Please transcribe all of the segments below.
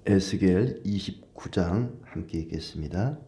에스겔 29장 함께 읽겠습니다.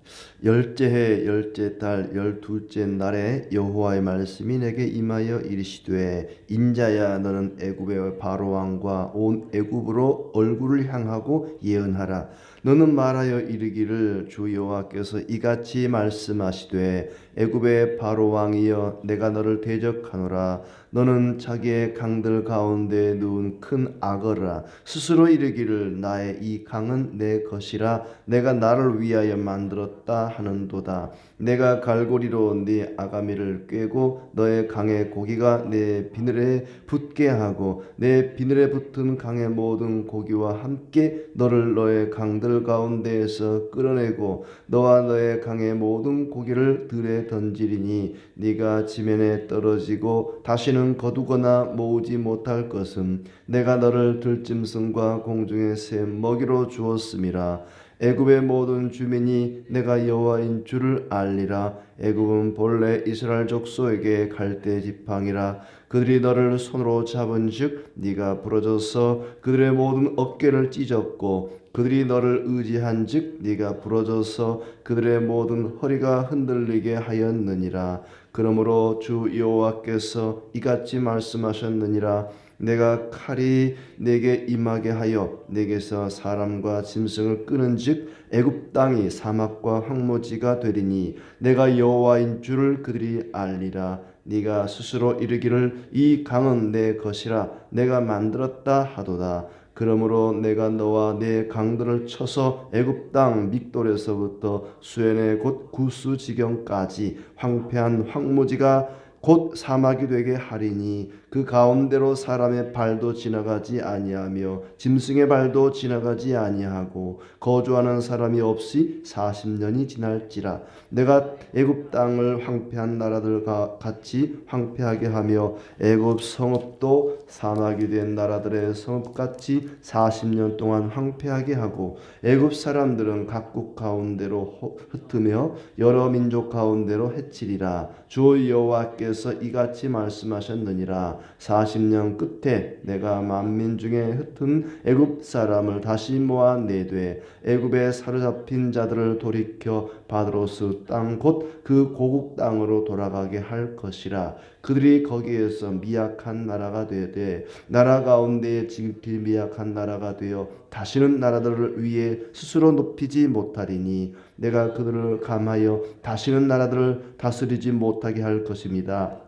열째 해 열째 달 열둘째 날에 여호와의 말씀이 내게 임하여 이르시되 인자야 너는 애굽의 바로 왕과 온 애굽으로 얼굴을 향하고 예언하라. 너는 말하여 이르기를 주 여호와께서 이같이 말씀하시되 애굽의 바로 왕이여 내가 너를 대적하노라. 너는 자기의 강들 가운데 누운 큰 악어라. 스스로 이르기를 나의 이 강은 내 것이라 내가 나를 위하여 만들었다 하는도다. 내가 갈고리로 네 아가미를 꿰고 너의 강의 고기가 내 비늘에 붙게 하고 내 비늘에 붙은 강의 모든 고기와 함께 너를 너의 강들 가운데에서 끌어내고 너와 너의 강의 모든 고기를 들에 던지리니 네가 지면에 떨어지고 다시는 거두거나 모으지 못할 것은 내가 너를 들짐승과 공중의 새 먹이로 주었음이라. 애굽의 모든 주민이 내가 여호와인 줄을 알리라. 애굽은 본래 이스라엘 족속에게 갈대 지팡이라. 그들이 너를 손으로 잡은즉 네가 부러져서 그들의 모든 어깨를 찢었고 그들이 너를 의지한즉 네가 부러져서 그들의 모든 허리가 흔들리게 하였느니라. 그러므로 주 여호와께서 이같이 말씀하셨느니라. 내가 칼이 내게 임하게 하여 내게서 사람과 짐승을 끄는즉 애굽 땅이 사막과 황무지가 되리니 내가 여호와인 줄을 그들이 알리라. 네가 스스로 이르기를 이 강은 내 것이라 내가 만들었다 하도다. 그러므로 내가 너와 네 강들을 쳐서 애굽 땅 믹돌에서부터 수엔의 곧 구스 지경까지 황폐한 황무지가 곧 사막이 되게 하리니 그 가운데로 사람의 발도 지나가지 아니하며 짐승의 발도 지나가지 아니하고 거주하는 사람이 없이 40년이 지날지라. 내가 애굽 땅을 황폐한 나라들과 같이 황폐하게 하며 애굽 성읍도 사막이 된 나라들의 성읍같이 40년 동안 황폐하게 하고 애굽 사람들은 각국 가운데로 흩으며 여러 민족 가운데로 해치리라. 주 여호와께서 이같이 말씀하셨느니라. 40년 끝에 내가 만민 중에 흩은 애굽 사람을 다시 모아내되 애굽에 사로잡힌 자들을 돌이켜 바드로스 땅 곧 그 고국 땅으로 돌아가게 할 것이라. 그들이 거기에서 미약한 나라가 되되 나라 가운데 지극히 미약한 나라가 되어 다시는 나라들을 위해 스스로 높이지 못하리니 내가 그들을 감하여 다시는 나라들을 다스리지 못하게 할 것입니다.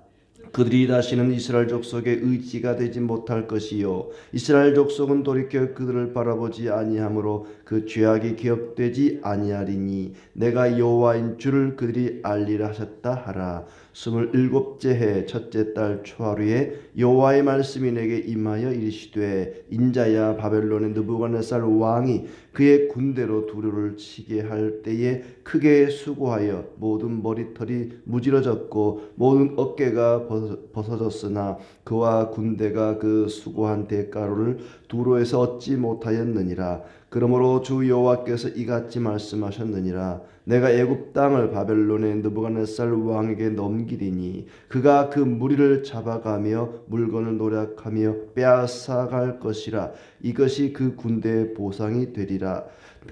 그들이 다시는 이스라엘 족속의 의지가 되지 못할 것이요 이스라엘 족속은 돌이켜 그들을 바라보지 아니하므로 그 죄악이 기억되지 아니하리니 내가 여호와인 줄을 그들이 알리라 하셨다 하라. 27째 해 첫째 달 초하루에 여호와의 말씀이 내게 임하여 이르시되 인자야 바벨론의 느부갓네살 왕이 그의 군대로 두루를 치게 할 때에 크게 수고하여 모든 머리털이 무질어졌고 모든 어깨가 벗어졌으나 그와 군대가 그 수고한 대가를 두로에서 얻지 못하였느니라. 그러므로 주 여호와께서 이같이 말씀하셨느니라. 내가 애굽 땅을 바벨론의 느부갓네살 왕에게 넘기리니 그가 그 무리를 잡아가며 물건을 노략하며 빼앗아갈 것이라. 이것이 그 군대의 보상이 되리라.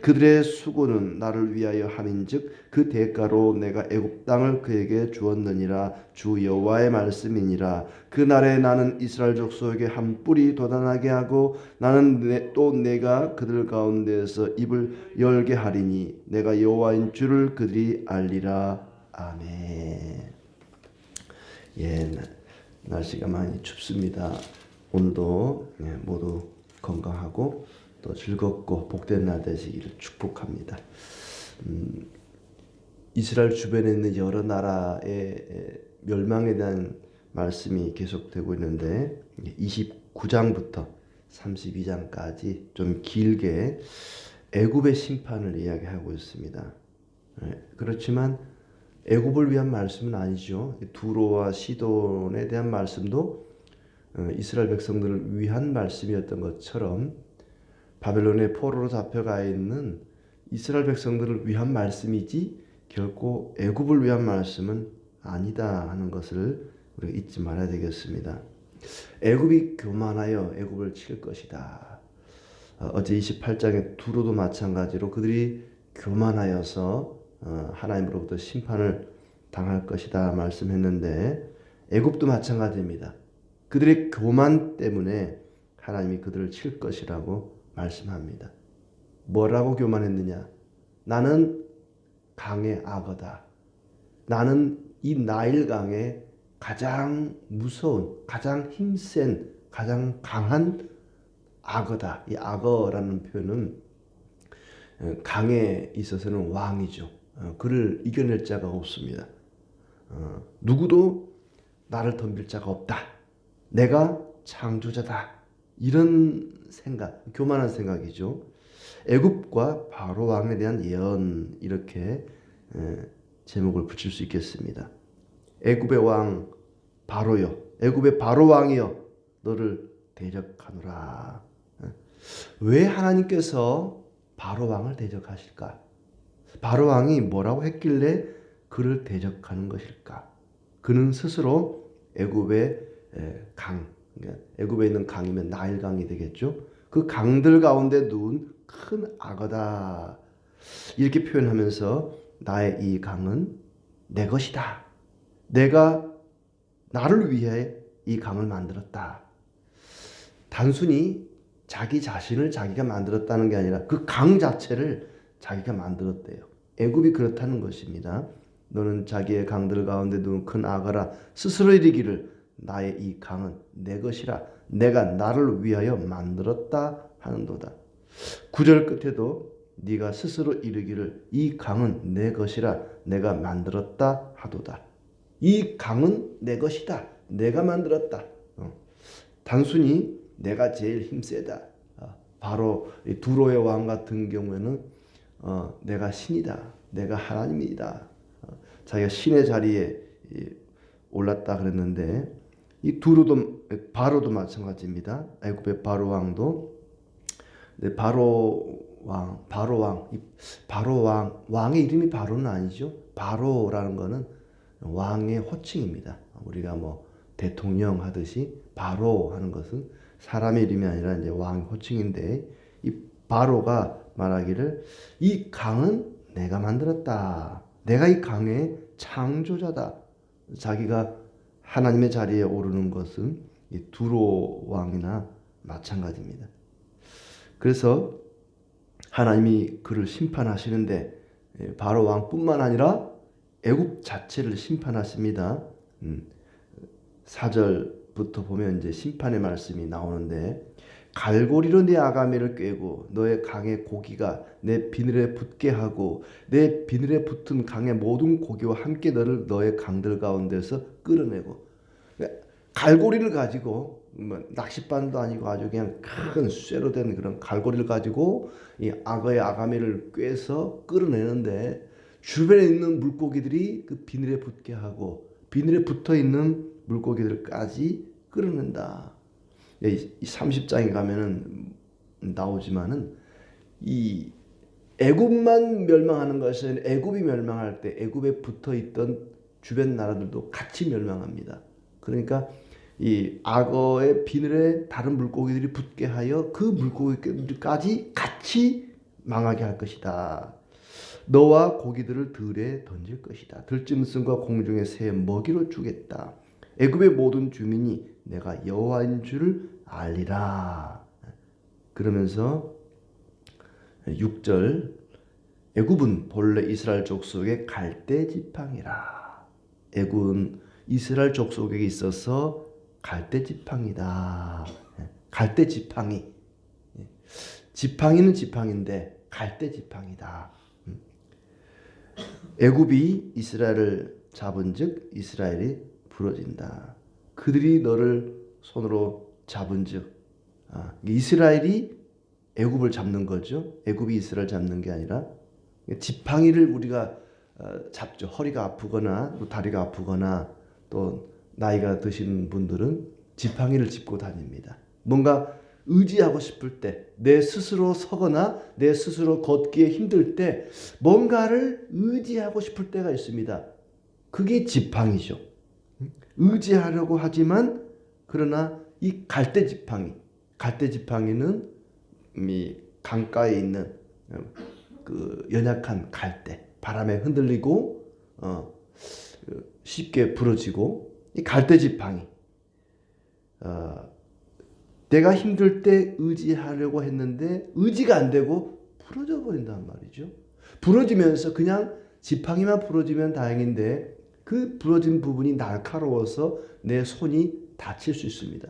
그들의 수고는 나를 위하여 함인즉 그 대가로 내가 애굽 땅을 그에게 주었느니라. 주 여호와의 말씀이니라. 그날에 나는 이스라엘 족속에게 한 뿔이 돋아나게 하고 나는 또 내가 그들 가운데에서 입을 열게 하리니 내가 여호와인 줄을 그들이 알리라. 아멘. 예, 날씨가 많이 춥습니다. 오늘도 모두 건강하고 또 즐겁고 복된 날 되시기를 축복합니다. 이스라엘 주변에 있는 여러 나라의 멸망에 대한 말씀이 계속되고 있는데 29장부터 32장까지 좀 길게 애굽의 심판을 이야기하고 있습니다. 그렇지만 애굽을 위한 말씀은 아니죠. 두로와 시돈에 대한 말씀도 이스라엘 백성들을 위한 말씀이었던 것처럼 바벨론의 포로로 잡혀가 있는 이스라엘 백성들을 위한 말씀이지 결코 애굽을 위한 말씀은 아니다 하는 것을 우리가 잊지 말아야 되겠습니다. 애굽이 교만하여 애굽을 칠 것이다. 어제 28장의 두로도 마찬가지로 그들이 교만하여서 하나님으로부터 심판을 당할 것이다 말씀했는데, 애굽도 마찬가지입니다. 그들의 교만 때문에 하나님이 그들을 칠 것이라고 말씀합니다. 뭐라고 교만했느냐? 나는 강의 악어다. 나는 이 나일강의 가장 무서운, 가장 힘센, 가장 강한 악어다. 이 악어라는 표현은 강에 있어서는 왕이죠. 그를 이겨낼 자가 없습니다. 누구도 나를 덤빌 자가 없다. 내가 창조자다. 이런 생각, 교만한 생각이죠. 애굽과 바로 왕에 대한 예언, 이렇게 제목을 붙일 수 있겠습니다. 애굽의 왕 바로여, 애굽의 바로 왕이여, 너를 대적하노라. 왜 하나님께서 바로 왕을 대적하실까? 바로 왕이 뭐라고 했길래 그를 대적하는 것일까? 그는 스스로 애굽의 강, 애굽에 있는 강이면 나일강이 되겠죠. 그 강들 가운데 누운 큰 악어다. 이렇게 표현하면서 나의 이 강은 내 것이다. 내가 나를 위해 이 강을 만들었다. 단순히 자기 자신을 자기가 만들었다는 게 아니라 그 강 자체를 자기가 만들었대요. 애굽이 그렇다는 것입니다. 너는 자기의 강들 가운데 두는 큰 악어라. 스스로 이르기를 나의 이 강은 내 것이라. 내가 나를 위하여 만들었다 하는도다. 9절 끝에도 네가 스스로 이르기를 이 강은 내 것이라. 내가 만들었다 하도다. 이 강은 내 것이다. 내가 만들었다. 단순히 내가 제일 힘세다. 바로 두로의 왕 같은 경우에는 내가 신이다. 내가 하나님이다. 자기가 신의 자리에 올랐다 그랬는데, 이 두로도 바로도 마찬가지입니다. 애굽의 바로 왕도 바로 왕의 이름이 바로는 아니죠. 바로라는 거는 왕의 호칭입니다. 우리가 뭐 대통령 하듯이 바로 하는 것은 사람의 이름이 아니라 이제 왕의 호칭인데, 이 바로가 말하기를 이 강은 내가 만들었다. 내가 이 강의 창조자다. 자기가 하나님의 자리에 오르는 것은 이 두로 왕이나 마찬가지입니다. 그래서 하나님이 그를 심판하시는데 바로 왕뿐만 아니라 애굽 자체를 심판하십니다. 4절부터 보면 이제 심판의 말씀이 나오는데, 갈고리로 내 아가미를 꿰고 너의 강의 고기가 내 비늘에 붙게 하고 내 비늘에 붙은 강의 모든 고기와 함께 너를 너의 강들 가운데서 끌어내고. 갈고리를 가지고, 낚싯바늘도 아니고 아주 그냥 큰 쇠로 된 그런 갈고리를 가지고 이 악어의 아가미를 꿰서 끌어내는데, 주변에 있는 물고기들이 그 비늘에 붙게 하고 비늘에 붙어 있는 물고기들까지 끌어낸다. 이 30장에 가면은 나오지만은 이 애굽만 멸망하는 것은, 애굽이 멸망할 때 애굽에 붙어 있던 주변 나라들도 같이 멸망합니다. 그러니까 이 악어의 비늘에 다른 물고기들이 붙게 하여 그 물고기들까지 같이 망하게 할 것이다. 너와 고기들을 들에 던질 것이다. 들짐승과 공중의 새의 먹이로 주겠다. 애굽의 모든 주민이 내가 여호와인 줄을 알리라. 그러면서 6절, 애굽은 본래 이스라엘 족속의 갈대 지팡이라. 애굽은 이스라엘 족속에 있어서 갈대 지팡이다. 갈대 지팡이. 지팡이는 지팡인데 갈대 지팡이다. 애굽이 이스라엘을 잡은즉 이스라엘이 부러진다. 그들이 너를 손으로 잡은즉, 이스라엘이 애굽을 잡는 거죠. 애굽이 이스라엘 잡는 게 아니라 지팡이를 우리가 잡죠. 허리가 아프거나 또 다리가 아프거나 또 나이가 드신 분들은 지팡이를 짚고 다닙니다. 뭔가 의지하고 싶을 때, 내 스스로 서거나 내 스스로 걷기에 힘들 때 뭔가를 의지하고 싶을 때가 있습니다. 그게 지팡이죠. 의지하려고 하지만 그러나 이 갈대 지팡이는 강가에 있는 그 연약한 갈대, 바람에 흔들리고 쉽게 부러지고, 이 갈대 지팡이, 내가 힘들 때 의지하려고 했는데 의지가 안 되고 부러져 버린단 말이죠. 부러지면서 그냥 지팡이만 부러지면 다행인데 그 부러진 부분이 날카로워서 내 손이 다칠 수 있습니다.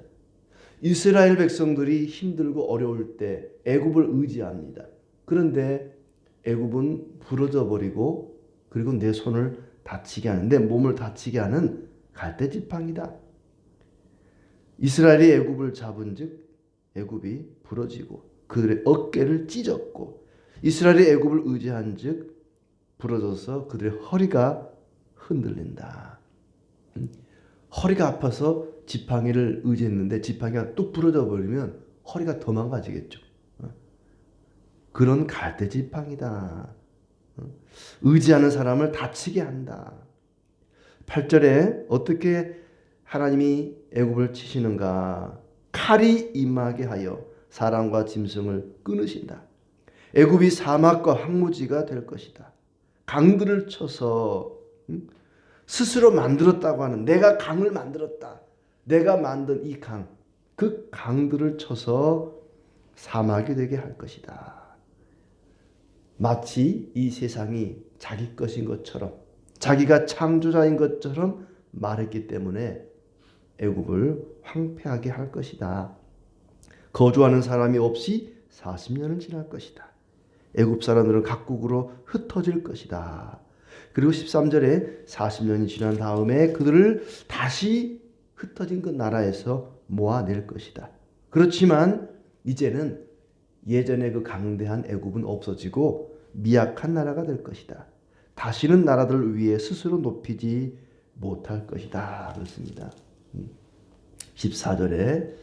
이스라엘 백성들이 힘들고 어려울 때 애굽을 의지합니다. 그런데 애굽은 부러져 버리고 그리고 내 손을 다치게 하는, 내 몸을 다치게 하는 갈대 지팡이다. 이스라엘이 애굽을 잡은즉 애굽이 부러지고 그들의 어깨를 찢었고, 이스라엘이 애굽을 의지한즉 부러져서 그들의 허리가 흔들린다. 허리가 아파서 지팡이를 의지했는데 지팡이가 또 부러져 버리면 허리가 더 망가지겠죠. 그런 갈대 지팡이다. 의지하는 사람을 다치게 한다. 8절에 어떻게 하나님이 애굽을 치시는가? 칼이 임하게 하여 사람과 짐승을 끊으신다. 애굽이 사막과 황무지가 될 것이다. 강들을 쳐서 스스로 만들었다고 하는, 내가 강을 만들었다, 내가 만든 이 강, 그 강들을 쳐서 사막이 되게 할 것이다. 마치 이 세상이 자기 것인 것처럼, 자기가 창조자인 것처럼 말했기 때문에 애굽을 황폐하게 할 것이다. 거주하는 사람이 없이 40년을 지날 것이다. 애굽 사람들은 각국으로 흩어질 것이다. 그리고 13절에 40년이 지난 다음에 그들을 다시 흩어진 그 나라에서 모아낼 것이다. 그렇지만 이제는 예전에 그 강대한 애굽은 없어지고 미약한 나라가 될 것이다. 다시는 나라들을 위해 스스로 높이지 못할 것이다. 그렇습니다. 14절에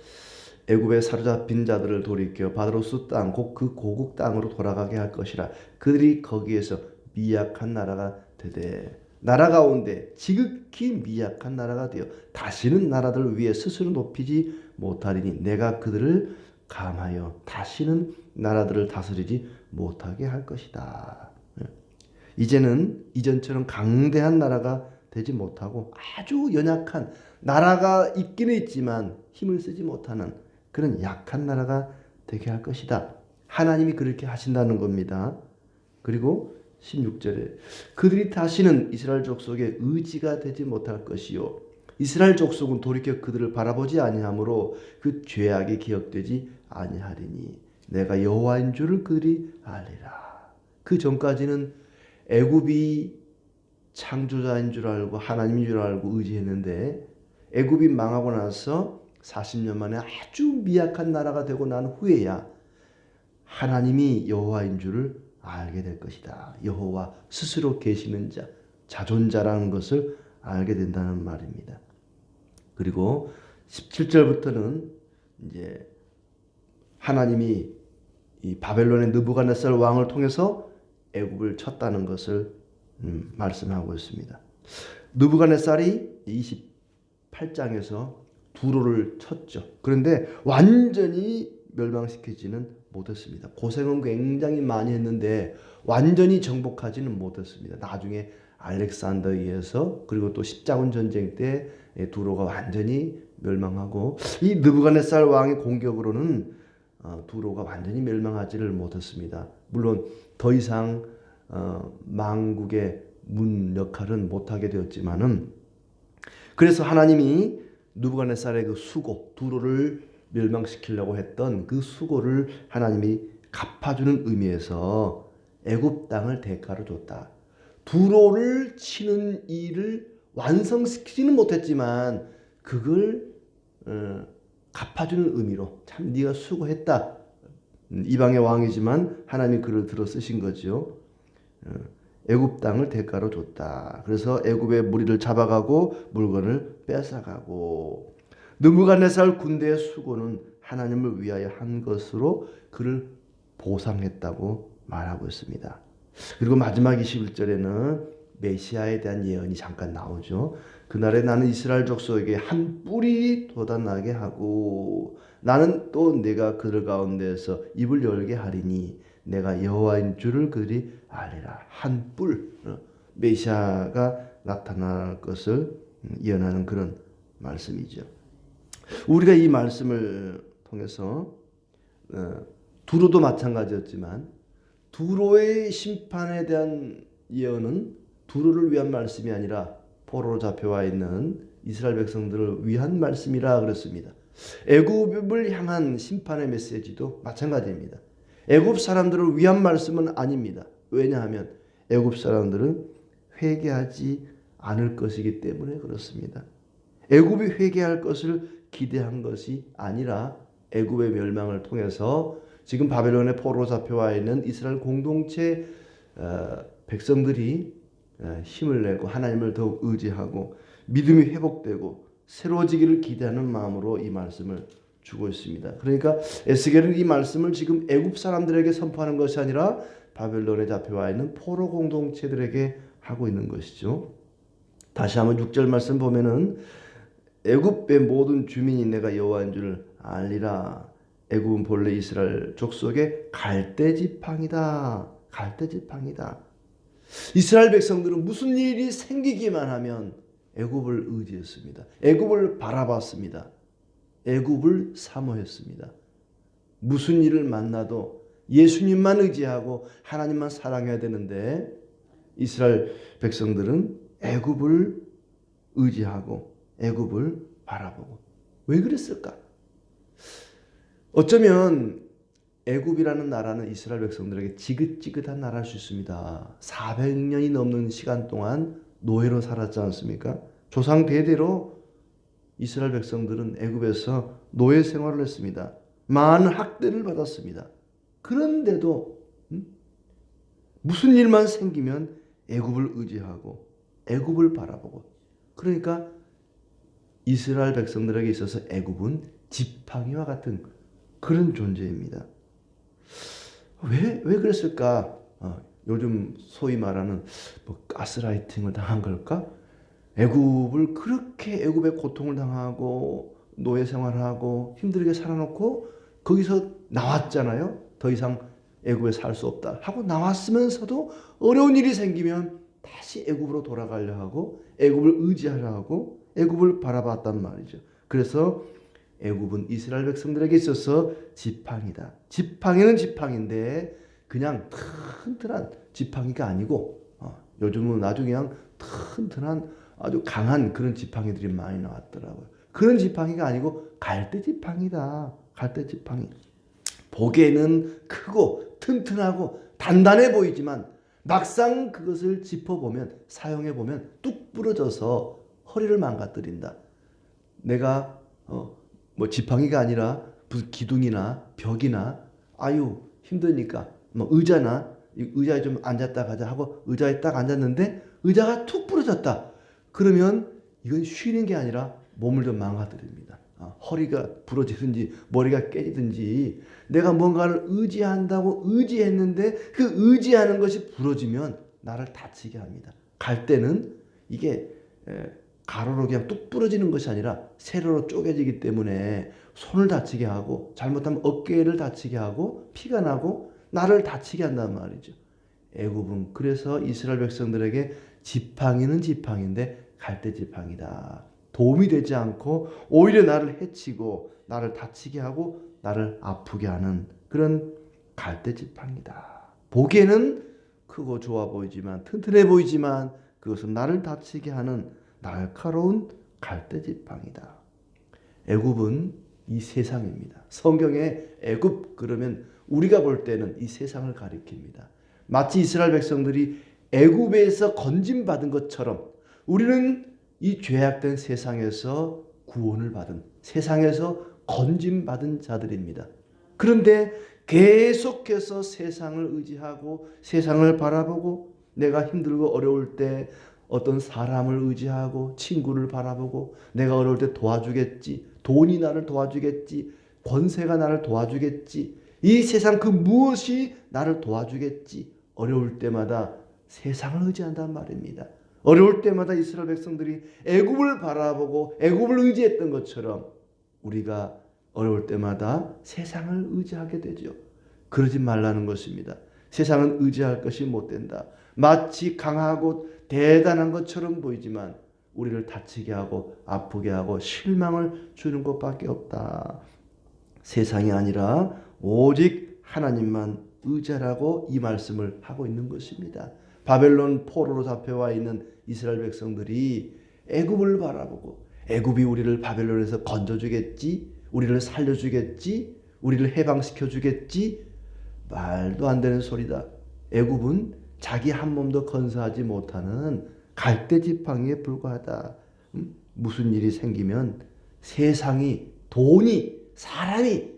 애굽에 사로잡힌 자들을 돌이켜 바드로스 땅, 곧 그 고국 땅으로 돌아가게 할 것이라. 그들이 거기에서 미약한 나라가 되되, 나라 가운데 지극히 미약한 나라가 되어 다시는 나라들을 위해 스스로 높이지 못하리니 내가 그들을 감하여 다시는 나라들을 다스리지 못하게 할 것이다. 이제는 이전처럼 강대한 나라가 되지 못하고 아주 연약한 나라가 있기는 있지만 힘을 쓰지 못하는 그런 약한 나라가 되게 할 것이다. 하나님이 그렇게 하신다는 겁니다. 그리고 16절에 그들이 다시는 이스라엘 족속의 의지가 되지 못할 것이요 이스라엘 족속은 돌이켜 그들을 바라보지 아니하므로 그 죄악이 기억되지 아니하리니 내가 여호와인 줄을 그들이 알리라. 그 전까지는 애굽이 창조자인 줄 알고 하나님인 줄 알고 의지했는데 애굽이 망하고 나서 40년 만에 아주 미약한 나라가 되고 난 후에야 하나님이 여호와인 줄을 알게 될 것이다. 여호와 스스로 계시는 자, 자존자라는 것을 알게 된다는 말입니다. 그리고 17절부터는 이제 하나님이 이 바벨론의 느부갓네살 왕을 통해서 애굽을 쳤다는 것을 말씀하고 있습니다. 느부갓네살이 28장에서 두로를 쳤죠. 그런데 완전히 멸망시키지는 못했습니다. 고생은 굉장히 많이 했는데 완전히 정복하지는 못했습니다. 나중에 알렉산더에 의해서 그리고 또 십자군 전쟁 때 두로가 완전히 멸망하고 이 느부갓네살 왕의 공격으로는 두로가 완전히 멸망하지를 못했습니다. 물론 더 이상 망국의 문 역할은 못하게 되었지만은 그래서 하나님이 느부갓네살의 그 수고, 두로를 멸망시키려고 했던 그 수고를 하나님이 갚아주는 의미에서 애굽 땅을 대가로 줬다. 두로를 치는 일을 완성시키지는 못했지만 그걸 갚아주는 의미로 참 네가 수고했다. 이방의 왕이지만 하나님이 그를 들어 쓰신 거죠. 애굽 땅을 대가로 줬다. 그래서 애굽의 무리를 잡아가고 물건을 뺏어가고 느부갓네살 군대의 수고는 하나님을 위하여 한 것으로 그를 보상했다고 말하고 있습니다. 그리고 마지막 21절에는 메시아에 대한 예언이 잠깐 나오죠. 그날에 나는 이스라엘 족속에게 한 뿔이 돋아나게 하고 나는 또 내가 그들 가운데에서 입을 열게 하리니 내가 여호와인 줄을 그들이 알리라. 한 뿔, 메시아가 나타날 것을 예언하는 그런 말씀이죠. 우리가 이 말씀을 통해서 두로도 마찬가지였지만 두로의 심판에 대한 예언은 두로를 위한 말씀이 아니라 포로로 잡혀와 있는 이스라엘 백성들을 위한 말씀이라 그랬습니다. 애굽을 향한 심판의 메시지도 마찬가지입니다. 애굽 사람들을 위한 말씀은 아닙니다. 왜냐하면 애굽 사람들은 회개하지 않을 것이기 때문에 그렇습니다. 애굽이 회개할 것을 기대한 것이 아니라 애굽의 멸망을 통해서 지금 바벨론의 포로로 잡혀와 있는 이스라엘 공동체 백성들이 힘을 내고 하나님을 더욱 의지하고 믿음이 회복되고 새로워지기를 기대하는 마음으로 이 말씀을 주고 있습니다. 그러니까 에스겔은 이 말씀을 지금 애굽 사람들에게 선포하는 것이 아니라 바벨론에 잡혀와 있는 포로 공동체들에게 하고 있는 것이죠. 다시 한번 6절 말씀 보면은 애굽의 모든 주민이 내가 여호와인 줄 알리라. 애굽은 본래 이스라엘 족속의 갈대 지팡이다. 갈대 지팡이다. 이스라엘 백성들은 무슨 일이 생기기만 하면 애굽을 의지했습니다. 애굽을 바라봤습니다. 애굽을 사모했습니다. 무슨 일을 만나도 예수님만 의지하고 하나님만 사랑해야 되는데 이스라엘 백성들은 애굽을 의지하고 애굽을 바라보고 왜 그랬을까? 어쩌면 애굽이라는 나라는 이스라엘 백성들에게 지긋지긋한 나라일 수 있습니다. 400년이 넘는 시간 동안 노예로 살았지 않습니까? 조상 대대로 이스라엘 백성들은 애굽에서 노예 생활을 했습니다. 많은 학대를 받았습니다. 그런데도 무슨 일만 생기면 애굽을 의지하고 애굽을 바라보고 그러니까 이스라엘 백성들에게 있어서 애굽은 지팡이와 같은 그런 존재입니다. 왜 그랬을까? 요즘 소위 말하는 가스라이팅을 당한 걸까? 애굽을 그렇게 애굽의 고통을 당하고 노예 생활하고 힘들게 살아놓고 거기서 나왔잖아요. 더 이상 애굽에 살 수 없다 하고 나왔으면서도 어려운 일이 생기면 다시 애굽으로 돌아가려 하고 애굽을 의지하려 하고 애굽을 바라봤단 말이죠. 그래서 애굽은 이스라엘 백성들에게 있어서 지팡이다. 지팡이는 지팡인데 그냥 튼튼한 지팡이가 아니고 요즘은 아주 그냥 튼튼한 아주 강한 그런 지팡이들이 많이 나왔더라고요. 그런 지팡이가 아니고 갈대 지팡이다. 갈대 지팡이. 보기에는 크고 튼튼하고 단단해 보이지만 막상 그것을 짚어보면 사용해보면 뚝 부러져서 허리를 망가뜨린다. 내가 지팡이가 아니라 무슨 기둥이나 벽이나 아유 힘드니까 의자나 의자에 좀 앉았다 가자 하고 의자에 딱 앉았는데 의자가 툭 부러졌다. 그러면 이건 쉬는 게 아니라 몸을 좀 망가뜨립니다. 허리가 부러지든지 머리가 깨지든지 내가 뭔가를 의지한다고 의지했는데 그 의지하는 것이 부러지면 나를 다치게 합니다. 갈 때는 이게 가로로 그냥 뚝 부러지는 것이 아니라 세로로 쪼개지기 때문에 손을 다치게 하고 잘못하면 어깨를 다치게 하고 피가 나고 나를 다치게 한단 말이죠. 애굽은 그래서 이스라엘 백성들에게 지팡이는 지팡인데 갈대 지팡이다. 도움이 되지 않고 오히려 나를 해치고 나를 다치게 하고 나를 아프게 하는 그런 갈대 지팡이다. 보기에는 크고 좋아 보이지만 튼튼해 보이지만 그것은 나를 다치게 하는 날카로운 갈대 지팡이다. 애굽은 이 세상입니다. 성경에 애굽 그러면 우리가 볼 때는 이 세상을 가리킵니다. 마치 이스라엘 백성들이 애굽에서 건짐받은 것처럼 우리는 이 죄악된 세상에서 구원을 받은 세상에서 건짐받은 자들입니다. 그런데 계속해서 세상을 의지하고 세상을 바라보고 내가 힘들고 어려울 때 어떤 사람을 의지하고 친구를 바라보고 내가 어려울 때 도와주겠지. 돈이 나를 도와주겠지. 권세가 나를 도와주겠지. 이 세상 그 무엇이 나를 도와주겠지. 어려울 때마다 세상을 의지한단 말입니다. 어려울 때마다 이스라엘 백성들이 애굽을 바라보고 애굽을 의지했던 것처럼 우리가 어려울 때마다 세상을 의지하게 되죠. 그러지 말라는 것입니다. 세상은 의지할 것이 못 된다. 마치 강하고 대단한 것처럼 보이지만 우리를 다치게 하고 아프게 하고 실망을 주는 것밖에 없다. 세상이 아니라 오직 하나님만 의지하라고 이 말씀을 하고 있는 것입니다. 바벨론 포로로 잡혀와 있는 이스라엘 백성들이 애굽을 바라보고 애굽이 우리를 바벨론에서 건져주겠지, 우리를 살려주겠지, 우리를 해방시켜주겠지, 말도 안 되는 소리다. 애굽은 자기 한 몸도 건사하지 못하는 갈대지팡이에 불과하다. 무슨 일이 생기면 세상이, 돈이, 사람이,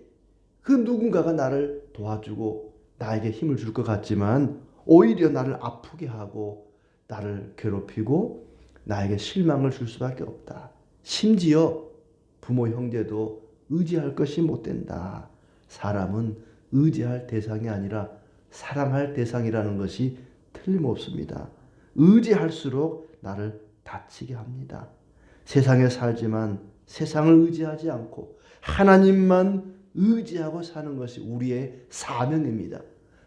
그 누군가가 나를 도와주고 나에게 힘을 줄 것 같지만 오히려 나를 아프게 하고 나를 괴롭히고 나에게 실망을 줄 수밖에 없다. 심지어 부모 형제도 의지할 것이 못 된다. 사람은 의지할 대상이 아니라 사랑할 대상이라는 것이 틀림없습니다. 의지할수록 나를 다치게 합니다. 세상에 살지만 세상을 의지하지 않고 하나님만 의지하고 사는 것이 우리의 사명입니다.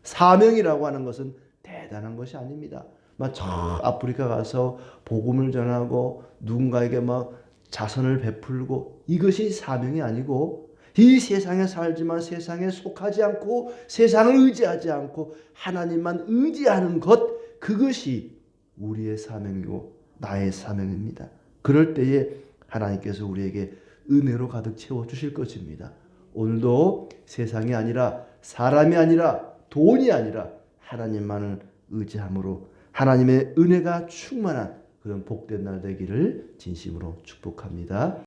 사명이라고 하는 것은 대단한 것이 아닙니다. 막 저 아프리카 가서 복음을 전하고 누군가에게 막 자선을 베풀고 이것이 사명이 아니고 이 세상에 살지만 세상에 속하지 않고 세상을 의지하지 않고 하나님만 의지하는 것, 그것이 우리의 사명이고 나의 사명입니다. 그럴 때에 하나님께서 우리에게 은혜로 가득 채워주실 것입니다. 오늘도 세상이 아니라 사람이 아니라 돈이 아니라 하나님만을 의지함으로 하나님의 은혜가 충만한 그런 복된 날 되기를 진심으로 축복합니다.